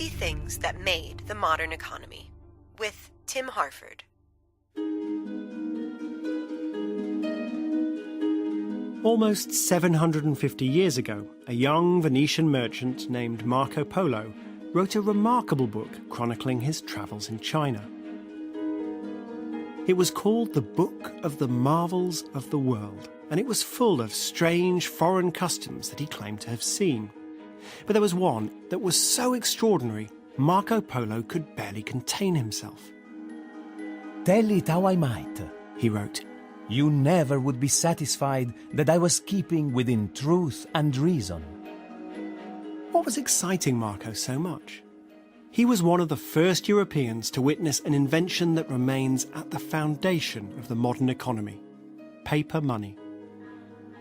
50 Things That Made the Modern Economy with Tim Harford. Almost 750 years ago, a young Venetian merchant named Marco Polo wrote a remarkable book chronicling his travels in China. It was called The Book of the Marvels of the World, and it was full of strange foreign customs that he claimed to have seen. But there was one that was so extraordinary, Marco Polo could barely contain himself. "Tell it how I might," he wrote, "you never would be satisfied that I was keeping within truth and reason." What was exciting Marco so much? He was one of the first Europeans to witness an invention that remains at the foundation of the modern economy: paper money.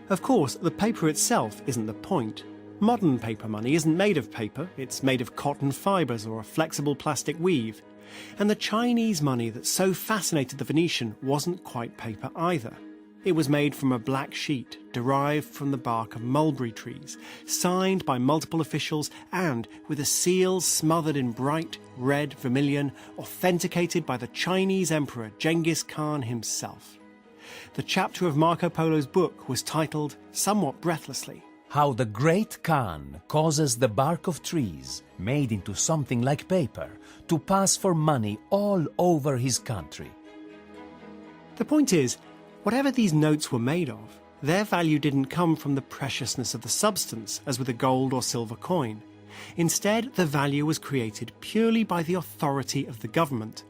Of course, the paper itself isn't the point. Modern paper money isn't made of paper, it's made of cotton fibres or a flexible plastic weave. And the Chinese money that so fascinated the Venetian wasn't quite paper either. It was made from a black sheet derived from the bark of mulberry trees, signed by multiple officials and with a seal smothered in bright red vermilion, authenticated by the Chinese Emperor Genghis Khan himself. The chapter of Marco Polo's book was titled, somewhat breathlessly, "How the Great Khan Causes the Bark of Trees, Made into Something Like Paper, to Pass for Money All Over His Country." The point is, whatever these notes were made of, their value didn't come from the preciousness of the substance, as with a gold or silver coin. Instead, the value was created purely by the authority of the government.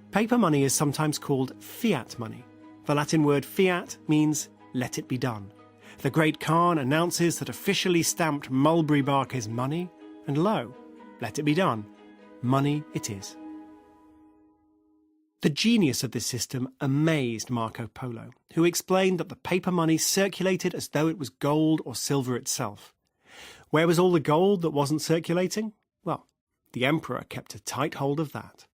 Paper money is sometimes called fiat money. The Latin word fiat means let it be done. The Great Khan announces that officially stamped mulberry bark is money, and lo, let it be done. Money it is. The genius of this system amazed Marco Polo, who explained that the paper money circulated as though it was gold or silver itself. Where was all the gold that wasn't circulating? Well, the emperor kept a tight hold of that.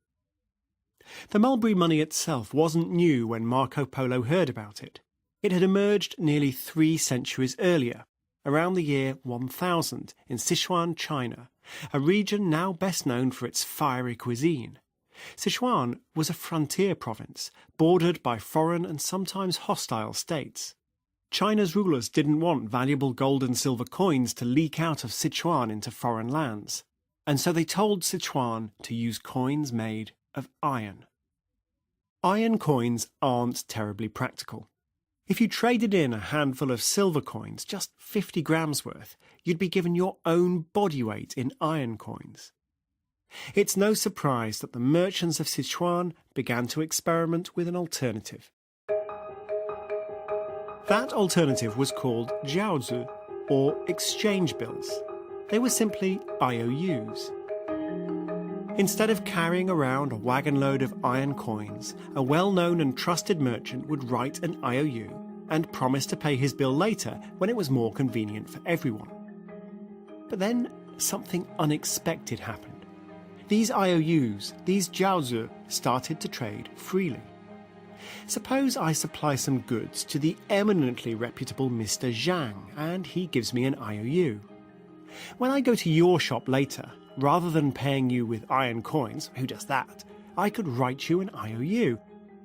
The mulberry money itself wasn't new when Marco Polo heard about it. It had emerged nearly 3 centuries earlier, around the year 1000 in Sichuan, China, a region now best known for its fiery cuisine. Sichuan was a frontier province, bordered by foreign and sometimes hostile states. China's rulers didn't want valuable gold and silver coins to leak out of Sichuan into foreign lands, and so they told Sichuan to use coins made of iron. Iron coins aren't terribly practical. If you traded in a handful of silver coins, just 50 grams worth, you'd be given your own body weight in iron coins. It's no surprise that the merchants of Sichuan began to experiment with an alternative. That alternative was called jiaozi, or exchange bills. They were simply IOUs. Instead of carrying around a wagon load of iron coins, a well-known and trusted merchant would write an IOU and promise to pay his bill later when it was more convenient for everyone. But then something unexpected happened. These IOUs, these jiaozi, started to trade freely. Suppose I supply some goods to the eminently reputable Mr. Zhang, and he gives me an IOU. When I go to your shop later, rather than paying you with iron coins, who does that, I could write you an IOU.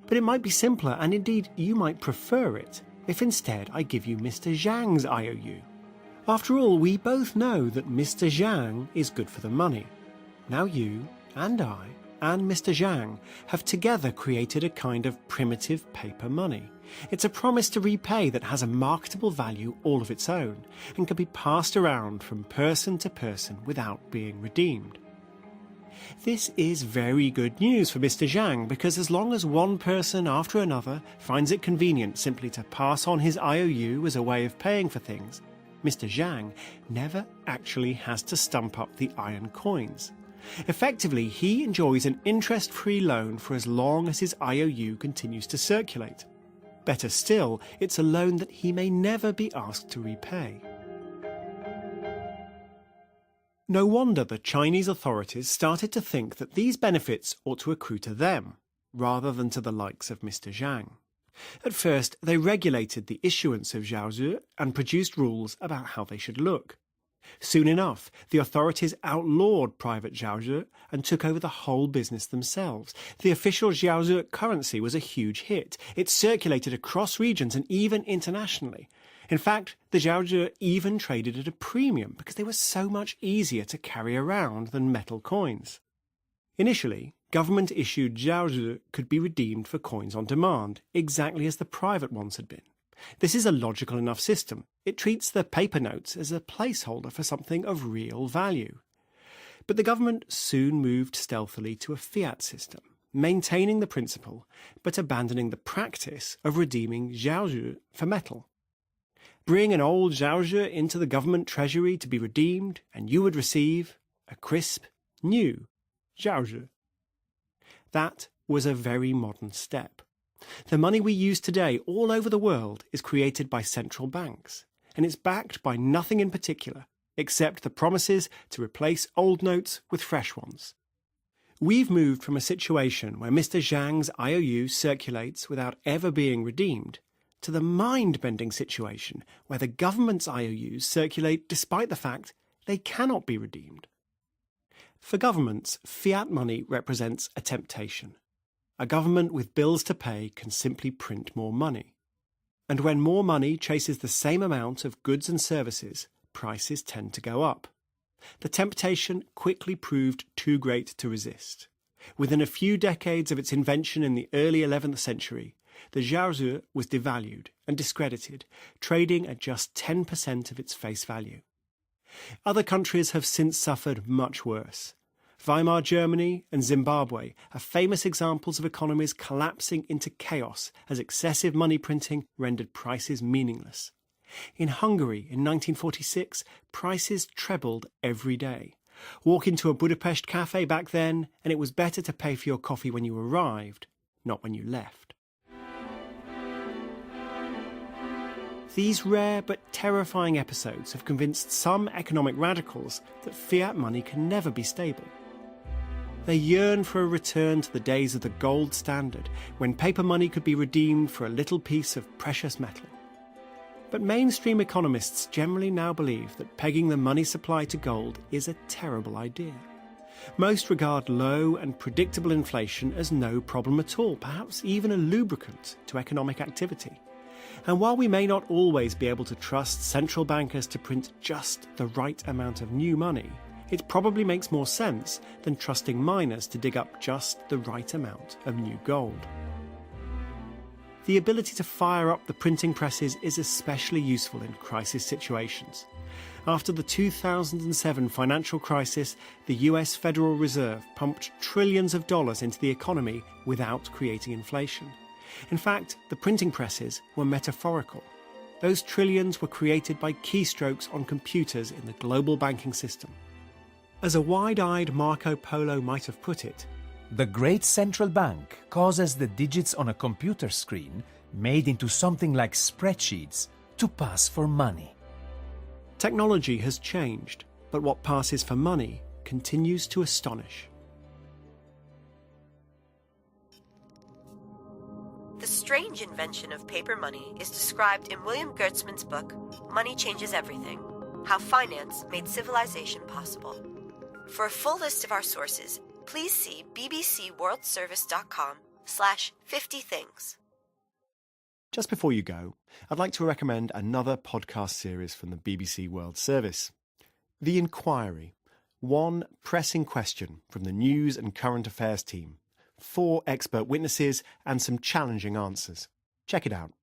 But it might be simpler, and indeed you might prefer it, if instead I give you Mr. Zhang's IOU. After all, we both know that Mr. Zhang is good for the money. Now you, and I, and Mr. Zhang have together created a kind of primitive paper money. It's a promise to repay that has a marketable value all of its own, and can be passed around from person to person without being redeemed. This is very good news for Mr. Zhang, because as long as one person after another finds it convenient simply to pass on his IOU as a way of paying for things, Mr. Zhang never actually has to stump up the iron coins. Effectively, he enjoys an interest-free loan for as long as his IOU continues to circulate. Better still, it's a loan that he may never be asked to repay. No wonder the Chinese authorities started to think that these benefits ought to accrue to them, rather than to the likes of Mr. Zhang. At first, they regulated the issuance of jiaozi and produced rules about how they should look. Soon enough, the authorities outlawed private jiaozhi and took over the whole business themselves. The official jiaozhi currency was a huge hit. It circulated across regions and even internationally. In fact, the jiaozhi even traded at a premium because they were so much easier to carry around than metal coins. Initially, government-issued jiaozhi could be redeemed for coins on demand, exactly as the private ones had been. This is a logical enough system. It treats the paper notes as a placeholder for something of real value. But the government soon moved stealthily to a fiat system, maintaining the principle, but abandoning the practice of redeeming jiaozhi for metal. Bring an old jiaozhi into the government treasury to be redeemed, and you would receive a crisp, new jiaozhi. That was a very modern step. The money we use today all over the world is created by central banks, and it's backed by nothing in particular except the promises to replace old notes with fresh ones. We've moved from a situation where Mr. Zhang's IOU circulates without ever being redeemed to the mind-bending situation where the government's IOUs circulate despite the fact they cannot be redeemed. For governments, fiat money represents a temptation. A government with bills to pay can simply print more money. And when more money chases the same amount of goods and services, prices tend to go up. The temptation quickly proved too great to resist. Within a few decades of its invention in the early 11th century, the jiaozhi was devalued and discredited, trading at just 10% of its face value. Other countries have since suffered much worse. Weimar Germany and Zimbabwe are famous examples of economies collapsing into chaos as excessive money printing rendered prices meaningless. In Hungary in 1946, prices trebled every day. Walk into a Budapest cafe back then, and it was better to pay for your coffee when you arrived, not when you left. These rare but terrifying episodes have convinced some economic radicals that fiat money can never be stable. They yearn for a return to the days of the gold standard, when paper money could be redeemed for a little piece of precious metal. But mainstream economists generally now believe that pegging the money supply to gold is a terrible idea. Most regard low and predictable inflation as no problem at all, perhaps even a lubricant to economic activity. And while we may not always be able to trust central bankers to print just the right amount of new money, it probably makes more sense than trusting miners to dig up just the right amount of new gold. The ability to fire up the printing presses is especially useful in crisis situations. After the 2007 financial crisis, the US Federal Reserve pumped trillions of dollars into the economy without creating inflation. In fact, the printing presses were metaphorical. Those trillions were created by keystrokes on computers in the global banking system. As a wide-eyed Marco Polo might have put it, The great central bank causes the digits on a computer screen, made into something like spreadsheets, to pass for money. technology has changed, but what passes for money continues to astonish. The strange invention of paper money is described in William Gertzman's book, Money Changes Everything: How Finance Made Civilization Possible. For a full list of our sources, please see bbcworldservice.com/50things. Just before you go, I'd like to recommend another podcast series from the BBC World Service. The Inquiry. One pressing question from the news and current affairs team. 4 expert witnesses and some challenging answers. Check it out.